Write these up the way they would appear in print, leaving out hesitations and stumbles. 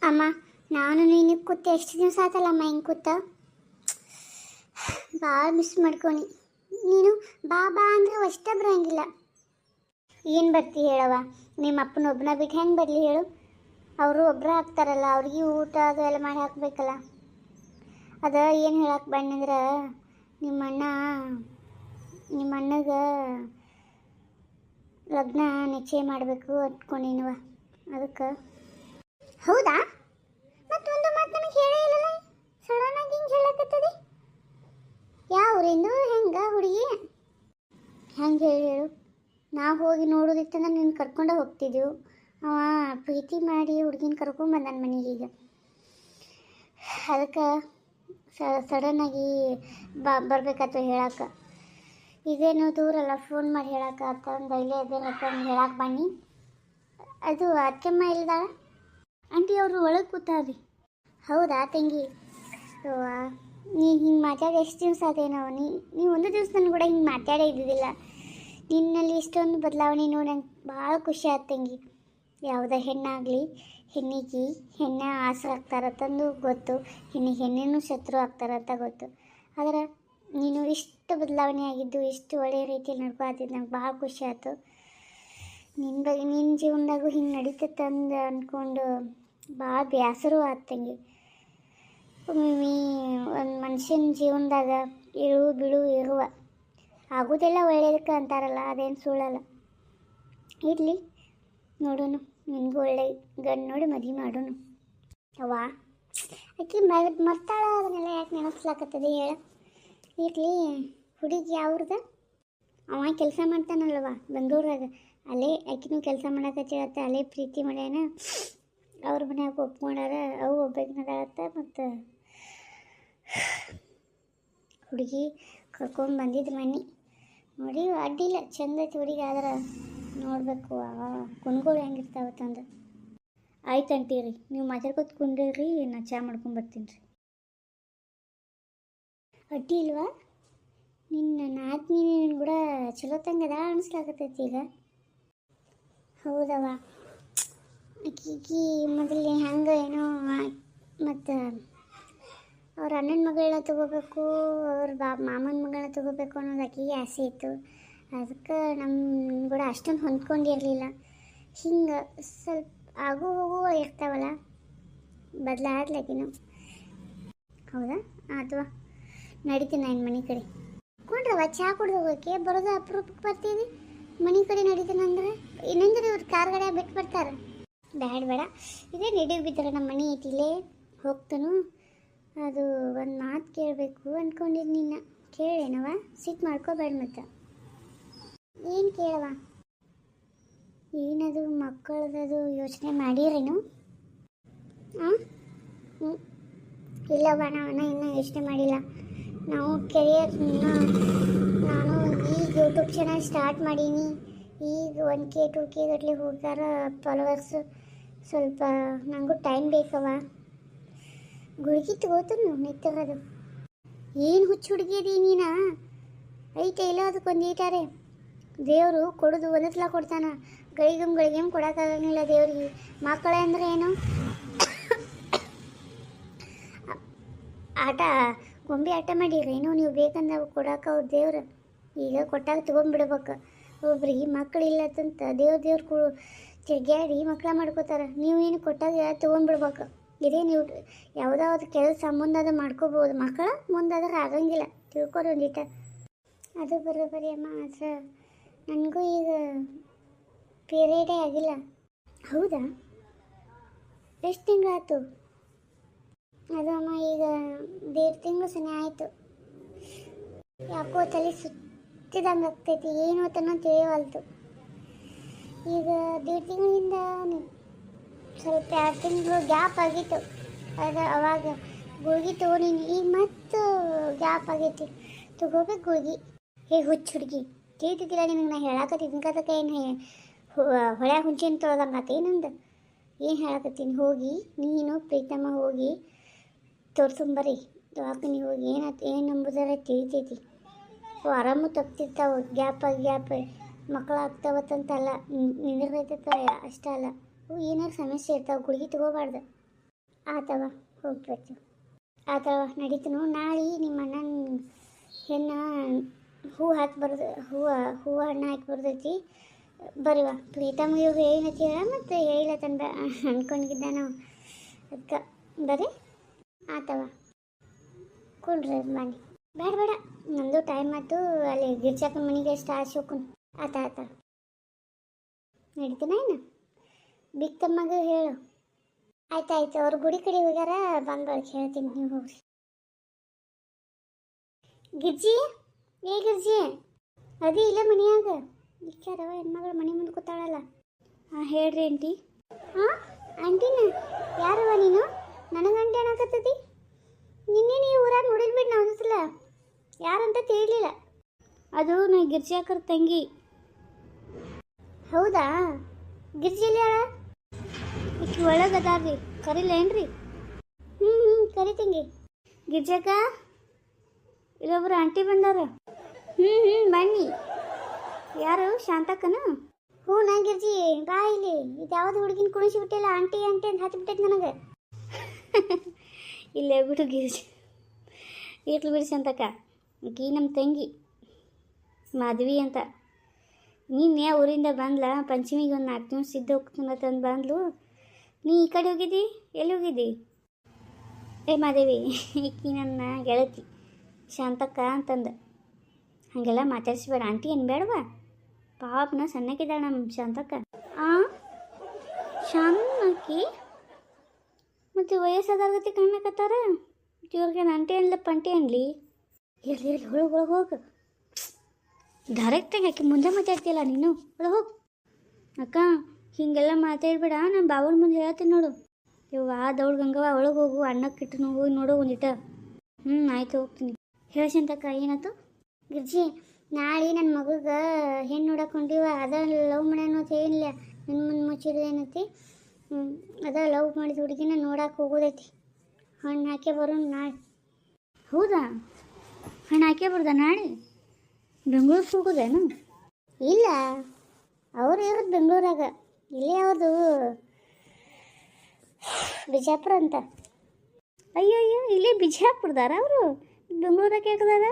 ಅಮ್ಮ, ನಾನು ನೀನು ಕೂತ ಎಷ್ಟು ದಿವಸ ಆತಲ್ಲಮ್ಮ ಹಿಂಗೆ ಕೂತ ಭಾಳ ಮಿಸ್ ಮಾಡ್ಕೊನಿ. ನೀನು ಬಾ ಬಾ ಅಂದರೆ ಅಷ್ಟ ಬರೋಂಗಿಲ್ಲ. ಏನು ಬರ್ತಿ ಹೇಳವ? ನಿಮ್ಮ ಅಪ್ಪನ ಒಬ್ಬನ ಬಿಟ್ಟು ಹೆಂಗೆ ಬರಲಿ ಹೇಳು? ಅವರು ಒಬ್ಬರ ಹಾಕ್ತಾರಲ್ಲ, ಅವ್ರಿಗೆ ಊಟ ಅದು ಎಲ್ಲ ಮಾಡಿ ಹಾಕ್ಬೇಕಲ್ಲ. ಅದ ಏನು ಹೇಳಕ್ಕೆ ಬಣ್ಣಂದ್ರೆ ನಿಮ್ಮ ಅಣ್ಣಗೆ ಲಗ್ನ ನಿಶ್ಚಯ ಮಾಡಬೇಕು ಅಂದ್ಕೊಂಡಿನವ. ಅದಕ್ಕೆ ಹೌದಾ? ಮತ್ತೊಂದು ಮಾತು ನನಗೆ ಹೇಳೇ ಇಲ್ಲಲ್ಲ, ಸಡನ್ನಾಗಿ ಹಿಂಗೆ ಹೇಳಕತ್ತದಿ. ಯಾವ್ರಿಂದ ಹೆಂಗೆ ಹುಡುಗಿ? ಹೆಂಗೆ ಹೇಳು? ನಾವು ಹೋಗಿ ನೋಡೋದಿತ್ತಂದ್ರೆ ನೀನು ಕರ್ಕೊಂಡೇ ಹೋಗ್ತಿದ್ದೆವು. ಅವ ಪ್ರೀತಿ ಮಾಡಿ ಹುಡುಗಿನ ಕರ್ಕೊಂಬಂದ ನನ್ನ ಮನೆಗೆ. ಈಗ ಅದಕ್ಕೆ ಸಡನ್ನಾಗಿ ಬರ್ಬೇಕಾಯ್ತು ಹೇಳಕ್ಕೆ. ಇದೇನು ದೂರಲ್ಲ, ಫೋನ್ ಮಾಡಿ ಹೇಳಕ್ಕೆ ಅಂತಂದು ಇಲ್ಲೇ ಅದೇನಕ್ಕೆ ಹೇಳಕ್ಕೆ ಬನ್ನಿ. ಅದು ಅತ್ತೆಮ್ಮ ಇಲ್ದಾಳ? ಆಂಟಿ ಅವರು ಒಳಗೆ ಕೂತಾರ್ರಿ. ಹೌದಾ ತಂಗಿ? ನೀ ಹಿಂಗೆ ಮಾತಾಡಿ ಎಷ್ಟು ದಿವಸ ಆದೇನೋ? ನೀ ಒಂದು ದಿವಸ ನನ್ನ ಕೂಡ ಹಿಂಗೆ ಮಾತಾಡೇ ಇದ್ದಿದ್ದಿಲ್ಲ. ನಿನ್ನಲ್ಲಿ ಇಷ್ಟೊಂದು ಬದಲಾವಣೆ ನೋಡಿ ನಂಗೆ ಭಾಳ ಖುಷಿ ಆಯ್ತು ತಂಗಿ. ಯಾವುದೇ ಹೆಣ್ಣಾಗಲಿ ಹೆಣ್ಣೆ ಆಸರೆ ಆಗ್ತಾರತ್ತಂದು ಗೊತ್ತು, ಹೆಣ್ಣಿನೂ ಶತ್ರು ಆಗ್ತಾರಂತ ಗೊತ್ತು. ಆದರೆ ನೀನು ಇಷ್ಟು ಬದಲಾವಣೆ ಆಗಿದ್ದು, ಇಷ್ಟು ಒಳ್ಳೆಯ ರೀತಿಯಲ್ಲಿ ನಡ್ಕೊತಿದ್ದು ನಂಗೆ ಭಾಳ ಖುಷಿ ಆಯ್ತು. ನಿನ್ನ ಜೀವನದಾಗೂ ಹಿಂಗೆ ನಡೀತಂದು ಅಂದ್ಕೊಂಡು ಭಾಳ ಬೇಸರೂ ಆಯ್ತು ತಂಗಿ. ಒಮ್ಮೆ ಒಂದು ಮನುಷ್ಯನ ಜೀವನದಾಗ ಇಳು ಬಿಳು ಇರುವ ಆಗೋದೆಲ್ಲ ಒಳ್ಳೆಯದಕ್ಕೆ ಅಂತಾರಲ್ಲ, ಅದೇನು ಸುಳ್ಳಲ್ಲ. ಇರಲಿ ನೋಡೋಣ, ನಿನಗೂ ಒಳ್ಳೆ ಗಂಡು ನೋಡಿ ಮದುವೆ ಮಾಡೋಣ. ಅವ್ವ ಆಕೆ ಮರ್ತಾಳ, ಅದನ್ನೆಲ್ಲ ಯಾಕೆ ನೆನಪಿಸ್ಲಾಕತ್ತದೆ ಹೇಳ? ಇರಲಿ, ಹುಡುಗಿ ಯಾವ್ರದ? ಅವ ಕೆಲಸ ಮಾಡ್ತಾನಲ್ವ ಬೆಂಗಳೂರಾಗ, ಅಲ್ಲೇ ಆಕಿನೂ ಕೆಲಸ ಮಾಡಕತ್ತ, ಅಲ್ಲೇ ಪ್ರೀತಿ ಮಾಡ್ಯಾನ. ಅವ್ರ ಮನ್ಯಾಗ ಒಪ್ಕೊಂಡಾರ, ಅವು ಒಬ್ಬಾಕಿನದಾಗತ್ತ. ಮತ್ತು ಹುಡುಗಿ ಕರ್ಕೊಂಡು ಬಂದಿದ್ದು ಮನೆ ನೋಡಿ, ಅಡ್ಡಿಲ್ಲ, ಚಂದ ಐತಿ ಹುಡುಗಿ. ಆದ್ರೆ ನೋಡಬೇಕು ಕುಣ್ಗಳು ಹೆಂಗಿರ್ತಾವತ್ತಂದು. ಆಯ್ತು ಅಂತೀರಿ, ನೀವು ಮಾತಾಡ್ಕೊತ ಕುಂಡ್ರಿ, ನಾ ಚಹಾ ಮಾಡ್ಕೊಂಬರ್ತೀನಿ ರೀ. ಅಡ್ಡಿ ಇಲ್ವಾ? ನಿನ್ನ ನಾದ್ನಿ ನೀನು ಕೂಡ ಚಲೋ ತಂಗದ ಅನಿಸ್ಲಾಕತ್ತೈತಿ ಈಗ. ಹೌದವ, ಆಕಿಗೆ ಮೊದಲೇ ಹೆಂಗೆ ಏನೋ, ಮತ್ತು ಅವ್ರ ಅಣ್ಣನ ಮಗಳನ್ನ ತೊಗೋಬೇಕು, ಅವ್ರ ಮಾಮನ ಮಗಳನ್ನ ತೊಗೋಬೇಕು ಅನ್ನೋದು ಆಕೆಗೆ ಆಸೆ ಇತ್ತು. ಅದಕ್ಕೆ ನಮ್ಮ ಕೂಡ ಅಷ್ಟೊಂದು ಹೊಂದ್ಕೊಂಡಿರಲಿಲ್ಲ. ಹಿಂಗೆ ಸ್ವಲ್ಪ ಆಗು ಹೋಗು ಇರ್ತಾವಲ್ಲ, ಬದಲಾದ್ಲಾಕಿನು. ಹೌದಾ? ಅಥವಾ ನಡೀತೀನಿ ನಾನು ಮನೆ ಕಡೆ ಕೊಂಡ್ರವ, ಚಹಾ ಕುಡ್ದು ಹೋಗೋಕೆ ಬರೋದು ಅಪರೂಪಕ್ಕೆ ಬರ್ತೀವಿ. ಮನೆ ಕಡೆ ನಡೀತೀನಂದ್ರೆ ಇನ್ನೊಂದ್ರೆ ಇವ್ರು ಕಾರ್ ಗಾಡಿ ಬಿಟ್ಟು ಬರ್ತಾರೆ. ಬೇಡ, ಇದೇ ನಡಿವು ಬಿದ್ದರೆ ನಮ್ಮ ಮನೆ ಐತಿಲೇ ಹೋಗ್ತಾನು. ಅದು ಒಂದು ಮಾತು ಕೇಳಬೇಕು ಅಂದ್ಕೊಂಡಿದ್ದು, ನಿನ್ನ ಕೇಳೇನವ? ಸಿಟ್ಟು ಮಾಡ್ಕೋಬೇಡ. ಮತ್ತು ಏನು ಕೇಳವ? ಏನದು ಮಕ್ಕಳದು ಯೋಚನೆ ಮಾಡಿರೇನು? ಹಾಂ, ಇಲ್ಲವ್ವ, ನಾನು ಇನ್ನೂ ಯೋಚನೆ ಮಾಡಿಲ್ಲ. ನಾವು ಕೆರಿಯರ್ ನಾನು ಈಗ ಯೂಟ್ಯೂಬ್ ಚಾನಲ್ ಸ್ಟಾರ್ಟ್ ಮಾಡೀನಿ. ಈಗ 1K 2K ಗಟ್ಟಲೆ ಹೋಗ್ತಾರ ಫಾಲೋವರ್ಸು. ಸ್ವಲ್ಪ ನನಗೂ ಟೈಮ್ ಬೇಕವ. ಗುಳಿಗೆ ತಗೋತನು ನಿತ್ತಗದು. ಏನು ಹುಚ್ಚು ಹುಡುಗಿ ಅದಿ ನೀನ? ಐತೆ ಇಲ್ಲ ಅದಕ್ಕೊಂದು ಈಟಾರೆ. ದೇವರು ಕೊಡೋದು ಒಂದತ್ಲ ಕೊಡ್ತಾನ, ಗಳಿಗೆಮ್ ಕೊಡೋಕ್ಕಾಗಂಗಿಲ್ಲ ದೇವ್ರಿಗೆ. ಮಕ್ಕಳ ಅಂದ್ರೆ ಏನು? ಆಟ ಗೊಂಬೆ ಆಟ ಮಾಡಿರೇನು ನೀವು? ಬೇಕಂದಾಗ ಕೊಡೋಕೆ ಅವ್ರು ದೇವ್ರು ಈಗ ಕೊಟ್ಟಾಗ ತೊಗೊಂಡ್ಬಿಡ್ಬೇಕು. ಒಬ್ರಿಗೆ ಮಕ್ಕಳಿಲ್ಲತ್ತಂತ ದೇವ್ರು ತಿರ್ಗ್ಯಾಡಿ ಮಕ್ಕಳ ಮಾಡ್ಕೋತಾರೆ. ನೀವೇನು ಕೊಟ್ಟಾಗ ತೊಗೊಂಡ್ಬಿಡ್ಬೇಕು. ಇದೇ ನೀವು ಯಾವುದಾದ್ರು ಕೆಲಸ ಮುಂದಾದ ಮಾಡ್ಕೋಬೋದು, ಮಕ್ಕಳ ಮುಂದಾದ್ರೆ ಆಗಂಗಿಲ್ಲ. ತಿಳ್ಕೊರಿ ಒಂದಿಟ. ಅದು ಬರೋಬರಿ ಅಮ್ಮ. ಆದ್ರೆ ನನಗೂ ಈಗ ಪೀರಿಯಡೇ ಆಗಿಲ್ಲ. ಹೌದಾ? ಎಷ್ಟು ತಿಂಗಳಾಯ್ತು? ಅದು ಅಮ್ಮ ಈಗ 1.5 ತಿಂಗಳು ಸನಿ ಆಯಿತು. ಯಾಕೋ ತಲೆ ಸುತ್ತಿದಂಗೆ ಆಗ್ತೈತಿ, ಏನು ತನೋ ತಿಳಿಯವಲ್ತು. ಈಗ 1.5 ತಿಂಗಳಿಂದ ಸ್ವಲ್ಪ 2 ತಿಂಗಳು ಗ್ಯಾಪ್ ಆಗಿತ್ತು. ಅದು ಅವಾಗ ಗುಳ್ಗಿ ತೊಗೊಂಡಿನಿ, ಈಗ ಮತ್ತು ಗ್ಯಾಪ್ ಆಗೈತಿ. ತಗೋಬೇಕು ಗುಳ್ಗಿ. ಹುಚ್ಚು ಹುಡುಗಿ, ತಿಳಿತಿದ್ದಿಲ್ಲ ನಿನಗೆ? ನಾ ಹೇಳಕತ್ತೀನಿ ಕದಕ್ಕೆ ಏನು ಹೊಳೆ ಹುಂಚಿನ ತೊಳ್ದಂಗೆ ಏನಂದು ಏನು ಹೇಳಕತ್ತೀನಿ. ಹೋಗಿ ನೀನು ಪ್ರೀತಮ್ಮ ಹೋಗಿ ತೋರ್ಸಂಬರಿ ದವಾಖಾನೆ ಹೋಗಿ. ಏನು ನಂಬುದಾರ ತಿಳಿತೈತಿ. ಆರಾಮು ತಪ್ತಿರ್ತಾವೆ, ಗ್ಯಾಪ್ ಮಕ್ಕಳು ಆಗ್ತಾವತ್ತಂತಲ್ಲ, ನಿಂದಿರ್ತೈತೆ ಅಷ್ಟೇ ಅಲ್ಲ, ಏನಾರು ಸಮಸ್ಯೆ ಇರ್ತಾವೆ. ಗುಳಿಗೆ ತಗೋಬಾರ್ದು. ಆತವ ಹೋಗ್ಬೇಕು. ಆತವ ನಡೀತನು. ನಾಳೆ ನಿಮ್ಮ ಅಣ್ಣನ ಹೆಣ್ಣು ಹೂವು ಹಾಕಿ ಬರೋದು, ಹೂವು ಹಣ್ಣು ಹಾಕಿ ಬರ್ತೈತಿ. ಬರುವ ಪ್ರೀತಮ್ಗೆ ಏನೈತಿ ಹೇಳ, ಮತ್ತು ಹೇಳಿಲ್ಲ ತಂದ ಅನ್ಕೊಂಡಿದ್ದ ನಾವು. ಅದಕ್ಕೆ ಬರ್ರಿ. ಆತವ ಕುಳ್ರಿ ಬನ್ನಿ. ಬೇಡ ಬೇಡ, ನಮ್ಮದು ಟೈಮ್ ಆಯ್ತು. ಅಲ್ಲಿ ಗಿರ್ಜಾಕನ ಮನೆಗೆ ಎಷ್ಟು ಆಸೆ ಹೋಗ್ಕೊಂಡು. ಆತ ನಡೀತೀನ ಏನು ಬಿಗ್ ತಮ್ಮಗೆ ಹೇಳು. ಆಯ್ತಾಯ್ತು, ಅವ್ರು ಗುಡಿ ಕಡೆ ಹೋಗ್ಯಾರ, ಬಂದೊಳಗೆ ಹೇಳ್ತೀನಿ, ನೀವು ಹೋಗ್ರಿ. ಗಿರ್ಜಿ, ಏ ಗಿರ್ಜಿ, ಅದೇ ಇಲ್ಲ ಮನೆಯಾಗ ಇಕ್ಕ್ಯಾರವ ಹೆಣ್ಮಗಳು ಮನೆ ಮುಂದೆ ಕೂತಾಳಲ್ಲ. ಹಾಂ ಹೇಳ್ರಿ ಆಂಟಿ. ಹಾಂ ಆಂಟಿನ ಯಾರವ ನೀನು? ನನಗೆ ಆಂಟಿ ಅನ್ನಕತ್ತದಿ. ನಿನ್ನೆ ನೀವು ಊರಾಗ ನೋಡಿಲ್ಬಿಟ್ಟು ನಾವು ಅನ್ಸಲ್ಲ, ಯಾರಂತ ತಿಳಿಲಿಲ್ಲ. ಅದು ನಾ ಗಿರ್ಜಿ ಅಕ್ಕರ ತಂಗಿ. ಹೌದಾ, ಗಿರ್ಜಿ ಎಲ್ಲಿ ಹೇಳ? ಈಕಿ ಒಳಗೆ ಅದಾರ್ರಿ, ಕರಿಲೇನ್ರಿ? ಹ್ಞೂ ಕರಿತಂಗಿ. ಗಿರ್ಜಕ್ಕ, ಇಲ್ಲೊಬ್ರು ಆಂಟಿ ಬಂದಾರ. ಹ್ಞೂ ಬನ್ನಿ. ಯಾರು, ಶಾಂತಕ್ಕನ? ಹ್ಞೂ ನಾ ಗಿರ್ಜಿ, ಬಾ ಇಲ್ಲಿ. ಇದು ಯಾವ್ದು ಹುಡುಗಿನ ಕುಣಿಸಿ ಬಿಟ್ಟಿಲ್ಲ, ಆಂಟಿ ಆಂಟಿ ಅಂತ ಹತ್ಬಿಟ್ಟೈತೆ ನನಗೆ. ಇಲ್ಲೇ ಬಿಡು ಗಿರ್ಜಿ, ಇರ್ಲಿ ಬಿಡಿ ಶಾಂತಕ್ಕ. ಈಕಿ ನಮ್ಮ ತಂಗಿ ಮಾಧವಿ ಅಂತ. ನೀನು ಊರಿಂದ ಬಂದ್ಲ, ಪಂಚಮಿಗೆ ಒಂದು 4 ದಿವಸ ಸಿದ್ಧ ಹೋಗ್ತಂದು ಬಂದ್ಲು. ನೀ ಈ ಕಡೆ ಹೋಗಿದ್ದಿ? ಎಲ್ಲಿ ಹೋಗಿದ್ದಿ? ಏ ಮಾದೇವಿ, ಈಕಿ ನನ್ನ ಗೆಳತಿ ಶಾಂತಕ್ಕ ಅಂತಂದು. ಹಾಗೆಲ್ಲ ಮಾತಾಡಿಸ್ಬೇಡ, ಆಂಟಿ ಏನು ಬೇಡವಾ? ಪಾಪನ ಸಣ್ಣಕ್ಕಿದ್ದಾಳೆ ನಮ್ಮ ಶಾಂತಕ್ಕ. ಶಾಂತಕ್ಕಿ ಮತ್ತು ವಯಸ್ಸಾದಾಗತಿ ಕಾಣಕತ್ತಾರ. ಇವ್ರಿಗೆ ಆಂಟಿ ಅನ್ಲ ಪಂಟಿ ಅನ್ಲಿ. ಎಲ್ಲಿ ಒಳಗೆ ಹೋಗು. ಡೈರೆಕ್ಟಾಗಿ ಆಕೆ ಮುಂದೆ ಮಾತಾಡ್ತೀಯಲ್ಲ ನೀನು, ಒಳಗೆ ಹೋಗು. ಅಕ್ಕ ಹೀಗೆಲ್ಲ ಮಾತಾಡ್ಬೇಡ, ನಾನು ಬಾವನ ಮುಂದೆ ಹೇಳ್ತೀನಿ ನೋಡು. ಇವ್ವ ದೌಡ್ ಗಂಗವ್ವ, ಒಳಗೆ ಹೋಗು, ಅನ್ನಕ್ಕೆ ಇಟ್ಟು ಹೋಗಿ ನೋಡು ಒಂದಿಟ. ಆಯ್ತು ಹೋಗ್ತೀನಿ. ಹೇಳ್ಸಂತಕ್ಕ ಏನಾಯ್ತು? ಗಿರ್ಜಿ, ನಾಳೆ ನನ್ನ ಮಗುಗೆ ಹೆಣ್ಣು ನೋಡಕ್ಕೆ ಹೊಂಟಿವ. ಅದ ಲವ್ ಮಾಡ್ಯಾನ ಅಂತ ಏನಿಲ್ಲ, ನನ್ನ ಮುಂದೆ ಮುಚ್ಚಿರೋದು ಏನೈತಿ. ಅದ ಲವ್ ಮಾಡಿದ ಹುಡುಗಿನ ನೋಡಕ್ಕೆ ಹೋಗೋದೈತಿ. ಹಣ್ಣು ಹಾಕೇ ಬರೋಣ ನಾಳೆ. ಹೌದಾ, ಹಣ್ಣು ಹಾಕೇ ಬರ್ದ ನಾಳೆ? ಬೆಂಗಳೂರಿಗೆ ಹೋಗೋದೇನು? ಇಲ್ಲ, ಅವ್ರು ಇರೋದು ಬೆಂಗಳೂರಾಗ. ಇಲ್ಲೇ ಅವ್ರದ್ದು ಬಿಜಾಪುರ ಅಂತ. ಅಯ್ಯೋ ಇಲ್ಲೇ ಬಿಜಾಪುರದಾರ ಅವರು? ಬೆಂಗಳೂರಾಗ ಯಾಕದಾರ?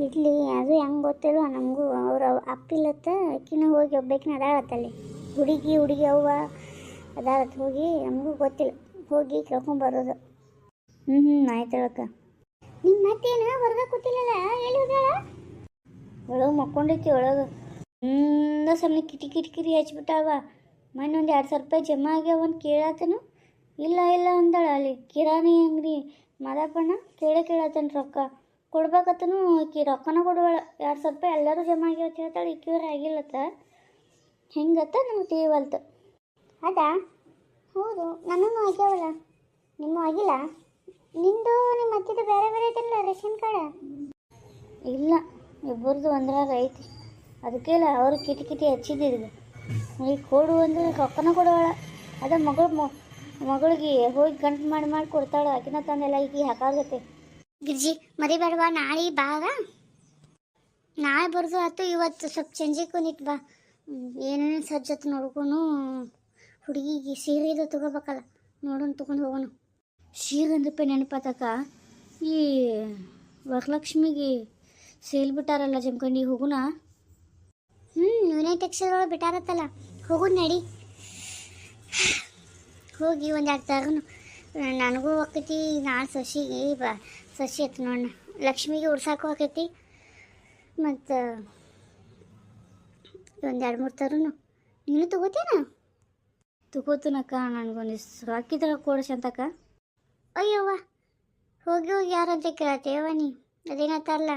ಇಡ್ಲಿ ಅದು ಹೆಂಗೆ ಗೊತ್ತಿಲ್ಲ ನಮಗೂ. ಅವ್ರ ಅಪ್ಪಿಲ್ಲತ್ತ, ಅಕ್ಕಿನ ಹೋಗಿ ಒಬ್ಬಾಕಿನ ಅದಾಳತ್ತಲ್ಲಿ. ಹುಡುಗಿ ಅವ್ವ ಅದಾಳತ್ತ, ಹೋಗಿ ನಮಗೂ ಗೊತ್ತಿಲ್ಲ, ಹೋಗಿ ಕೇಳ್ಕೊಂಬರೋದು. ಆಯ್ತು ಹೇಳಕ್ಕ. ನಿಮ್ಮ ಮತ್ತೇನು ಹೊರಗೆ ಕೂತಿಲ್ಲಲ್ಲ, ಎಲ್ಲಿ ಹೋಗ್ಯಾಳ? ಒಳಗೆ ಮಕ್ಕೊಂಡೈತಿ ಒಳಗೆ. ಸುಮ್ಮನೆ ಕಿಟಕಿರಿ ಹಚ್ಬಿಟ್ಟಾವ. ಮೊನ್ನೆ ಒಂದು 2,000 ರೂಪಾಯಿ ಜಮಾ ಆಗ್ಯಾವ ಅಂತ ಕೇಳತ್ತನು. ಇಲ್ಲ ಅಂದಾಳ. ಅಲ್ಲಿ ಕಿರಾಣಿ ಅಂಗಡಿ ಮಾದಪ್ಪಣ್ಣ ಕೇಳತ್ತನ ರೊಕ್ಕ ಕೊಡ್ಬೇಕತ್ತನು. ಈಕಿ ರೊಕ್ಕನ ಕೊಡುವಳ. 2,000 ರೂಪಾಯಿ ಎಲ್ಲರೂ ಜಮಾ ಆಗ್ಯಾವ ಅಂತ ಹೇಳ್ತಾಳೆ. ಈಕಿವ್ರು ಆಗಿಲ್ಲತ್ತ. ಹೆಂಗತ್ತ ನಮ್ಗೆ ತಿಳಿವಲ್ತು. ಅದಾ? ಹೌದು, ನನ್ನೂ ಆಗ್ಯಾವಲ್ಲ. ನಿಮ್ಮೂ ಆಗಿಲ್ಲ? ನಿಂದು ನಿಮ್ಮ ಅತ್ತಿದು ಬೇರೆ ಐತಲ್ಲ ರೇಷನ್ ಕಾರ್ಡ್? ಇಲ್ಲ, ಇಬ್ಬರದು ಒಂದ್ರಾಗ ಐತಿ. ಅದಕ್ಕೆ ಇಲ್ಲ ಅವರು ಕಿಟಕಿಟಿ ಹಚ್ಚಿದ್ದಿದ್ದು. ಈಗ ಕೊಡು ಅಂದ್ರೆ ರೊಕ್ಕನ ಕೊಡುವಳ. ಅದ ಮಗಳಿಗೆ ಹೋಗಿ ಗಂಟು ಮಾಡಿ ಕೊಡ್ತಾಳೆ. ಆಕಿನ ತಂದೆಲ್ಲ ಈಗ ಹಾಕಾಗತ್ತೆ. ಗಿರ್ಜಿ ಮರಿಬೇಡವಾ, ನಾಳೆ ಬಾಗ. ನಾಳೆ ಬರ್ದು ಆಯ್ತು. ಇವತ್ತು ಸ್ವಲ್ಪ ಸಂಜೆಗೂ ನಿಟ್ಟು ಬಾ. ಏನೇನು ಸಜ್ಜತ್ತು ನೋಡ್ಕೊಂಡು ಹುಡುಗಿಗೆ ಸೀರೆದು ತೊಗೋಬೇಕಲ್ಲ, ನೋಡೋಣ ತೊಗೊಂಡು ಹೋಗೋಣ. ಸೀರೆ ಅಂದ್ರಪ್ಪ ನೆನಪಾತಕ್ಕ, ಈ ವರಲಕ್ಷ್ಮಿಗೆ ಸೇಲ್ ಬಿಟ್ಟಾರಲ್ಲ ಜಮ್ಕಂಡಿ, ಹೋಗುಣ? ಯುನೈಟ್ ಟೆಕ್ಸ್ಟೈಲ್ ಒಳಗೆ ಬಿಟ್ಟಾರತ್ತಲ್ಲ, ಹೋಗೋಣ ನಡಿ. ಹೋಗಿ ಒಂದು 2 ತಗೋನು. ನನಗೂ ಹೋಗ್ತೈತಿ ನಾಳೆ ಸಸಿಗೆ. ಸಸಿ ಆಯ್ತು ನೋಡೋಣ. ಲಕ್ಷ್ಮಿಗೆ ಉಡ್ಸಾಕು ಹೋಗ್ತೈತಿ. ಮತ್ತು ಒಂದು 2-3 ತರೋನು. ನೀನು ತಗೋತೀನ? ತಗೋತೀನಕ್ಕ. ನನಗೊಂದು ಹಾಕಿದ್ರೆ ಕೊಡ್ಸಂತಕ್ಕ. ಅಯ್ಯವ್ವ, ಹೋಗಿ ಯಾರಂತ ಕೇಳತ್ತೇವ ನೀ? ಅದೇನತ್ತಾರಲ್ಲ,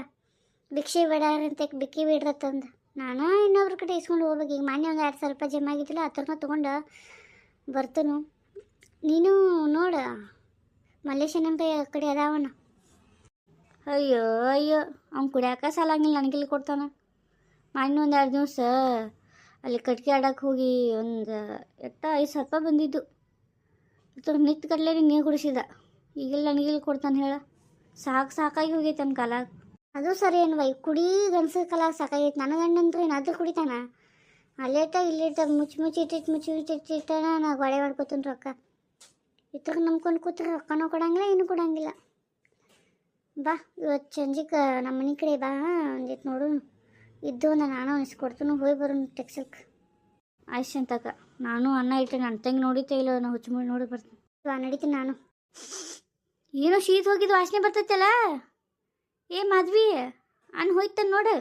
ಭಿಕ್ಷೆ ಬೇಡಾರಂತ, ಬಿಕ್ಕಿ ಬಿಡ್ರತ್ತಂದು. ನಾನು ಇನ್ನೊಬ್ರ ಕಡೆ ಇಸ್ಕೊಂಡು ಹೋಗ್ಬೇಕು. ಈಗ ಮೊನ್ನೆ ಒಂದು 2,000 ರೂಪಾಯಿ ಜಮಾ ಆಗಿದ್ದಿಲ್ಲ, ಹತ್ರನ ತೊಗೊಂಡು ಬರ್ತನು. ನೀನು ನೋಡ, ಮಲ್ಲೇಶನಂತ ಕಡೆ ಅದಾವನ. ಅಯ್ಯೋ ಅವ್ನು ಕುಡಿಯಾಕ ಸಾಲಂಗಿಲ್ಲ, ನನಗಿಲ್ಲಿ ಕೊಡ್ತಾನ. ಮೊನ್ನೆ ಒಂದು 2 ದಿವಸ ಅಲ್ಲಿ ಕಟ್ಗೆ ಆಡಕ್ಕೆ ಹೋಗಿ ಒಂದು 5,000 ರೂಪಾಯಿ ಬಂದಿದ್ದು. ನಿತ್ತು ಕಡ್ಲೆ ನೀರು ಕುಡಿಸಿದ. ಈಗೆಲ್ಲ ನನಗಿಲ್ಲಿ ಕೊಡ್ತಾನೆ ಹೇಳ? ಸಾಕಾಗಿ ಹೋಗೈತೆ ನನ್ನ ಕಾಲ. ಅದು ಸರಿ ಅನ್ವೈ, ಕುಡಿ ಗಂಡಸ ಕಾಲ ಸಾಕಾಗೈತೆ. ನನ್ನ ಗಂಡಂದ್ರೆ ಏನಾದರೂ ಕುಡಿತಾನ? ಅಲ್ಲೇಟ ಇಲ್ಲಿಟ್ಟ ಮುಚ್ಚಿ ಇಟ್ಟಿಟ್ಟು ನಾ ಗೋಡೆ ಮಾಡ್ಕೊತೀನಿ ರೊಕ್ಕ. ಇತ್ರ ನಂಬ್ಕೊಂಡು ಕೂತ್ರೆ ರೊಕ್ಕನೂ ಕೊಡಂಗಿಲ್ಲ ಏನೂ ಕೊಡಂಗಿಲ್ಲ. ಬಾ ಇವತ್ತು ಸಂಜೆಗೆ ನಮ್ಮ ಮನೆ ಕಡೆ ಬಾ, ಒಂದಿಟ್ಟು ನೋಡು ಇದ್ದು ನಾನು ಅನಿಸ್ಕೊಡ್ತೀನಿ, ಹೋಗಿ ಬರೋಣ ಟೆಕ್ಸಲ್ಕ್. ಆಯ್ತು ಅಂತಕ ನಾನು ಅನ್ನ ಇಟ್ಟೆ, ನನ್ನ ತಂಗಿ ನೋಡಿತೇ ಇಲ್ಲ, ನಾನು ಹುಚ್ಚುಮುಳಿ ನೋಡಿ ಬರ್ತೀನಿ. ನಡೀತೀನಿ ನಾನು. ಏನೋ ಶೀತ ಹೋಗಿದ್ದು ವಾಸನೆ ಬರ್ತೈತಲ್ಲ. ಏ ಮಾಧವಿ ಅನ್ನ ಹೋಯ್ತಾನೆ ನೋಡು.